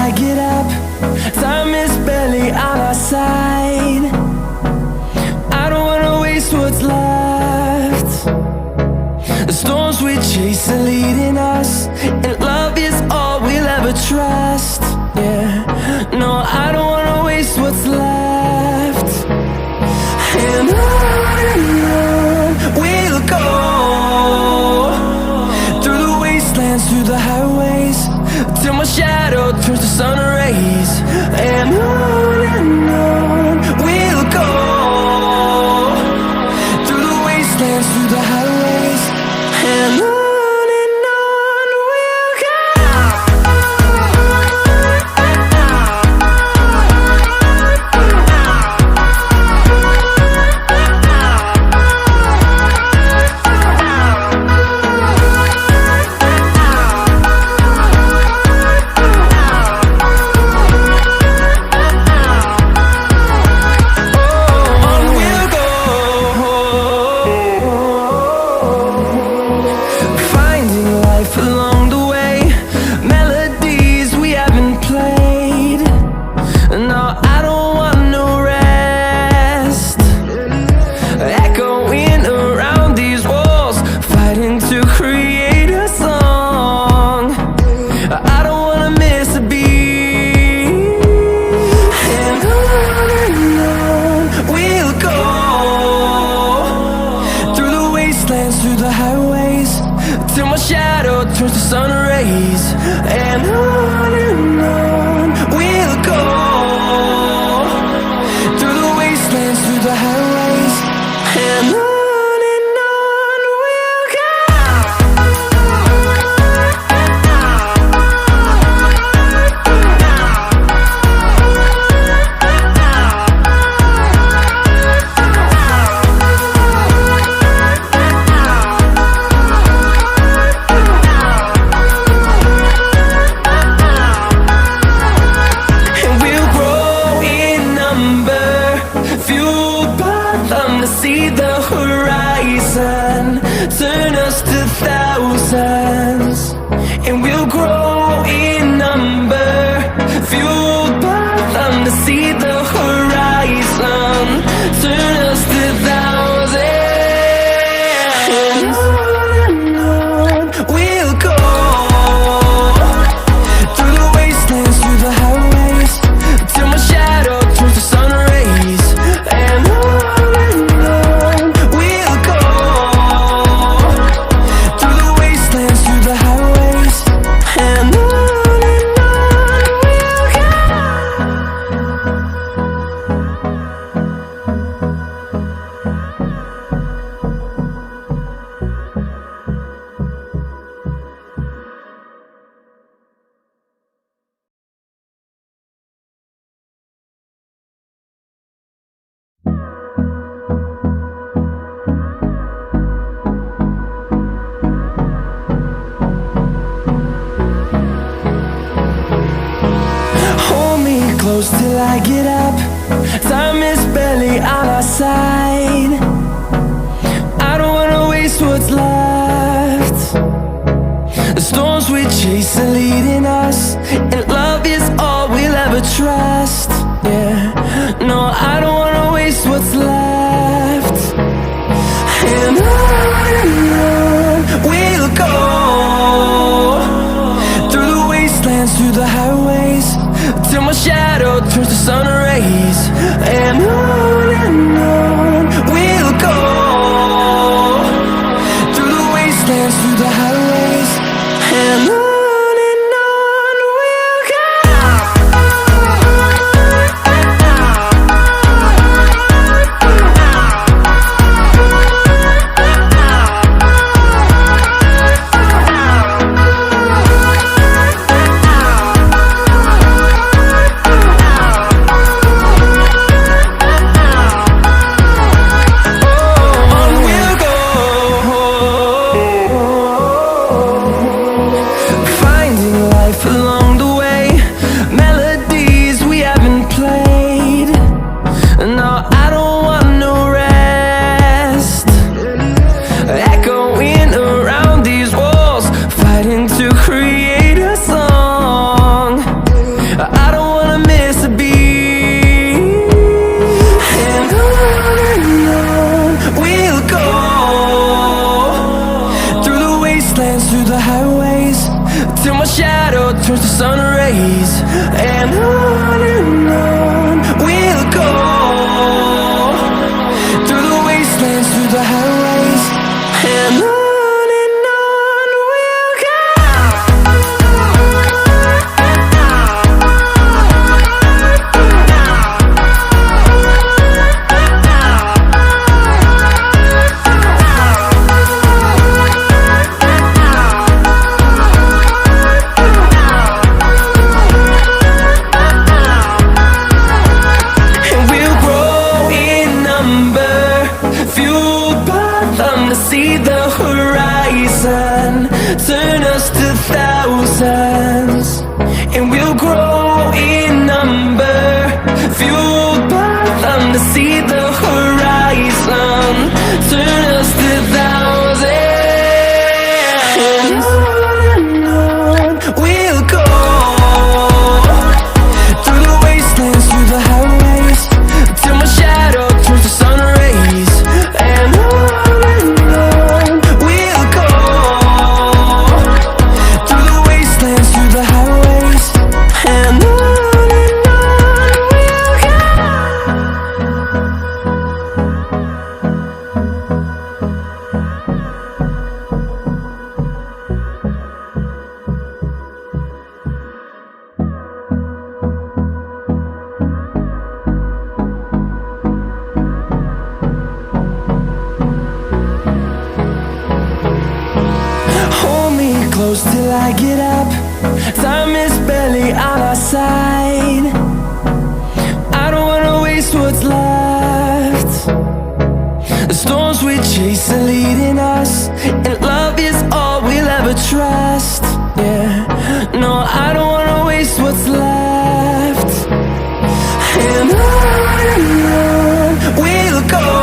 I get up. Time is barely on our side. I don't wanna waste what's left. The storms we chase are leading us, and love is all we'll ever trust. Yeah, no, I don't wanna waste what's left. And on we'll go, through the wastelands, through the highways, till my shadow turns to sun rays. And on we'll go, through the wastelands, through the highways, and on. Through the highways, till my shadow turns to sun rays. And on we'll go, through the wastelands, through the highways, and on. See the horizon turn us to thousands, and we'll grow in number, fueled by them. To see the horizon turn us to thousands, and on we'll go, through the wastelands, through the highways, till my shadow turns to sun rays. And close till I get up. Time is barely on our side. I don't wanna waste what's left. The storms we chase are leading us, and love is all we'll ever trust. Yeah, no, I don't wanna waste what's left. And on we'll go, through the wastelands, through the highways, till my shadow turns to sun rays. And on we'll go, through the wastelands, through the highways, and on. Oh, towards the sun rays, and on we'll go, through the wastelands, through the highways, and on we'll go. See the horizon, turn us to thousands, and we'll grow in number, fueled by them to see the horizon, turn us to thousands, and on we'll go, through the wastelands, through the highways, till my shadow turns to sun rays, and on close till I get up. Time is barely on our side. I don't wanna waste what's left. The storms we chase are leading us, and love is all we'll ever trust. Yeah, no, I don't wanna waste what's left.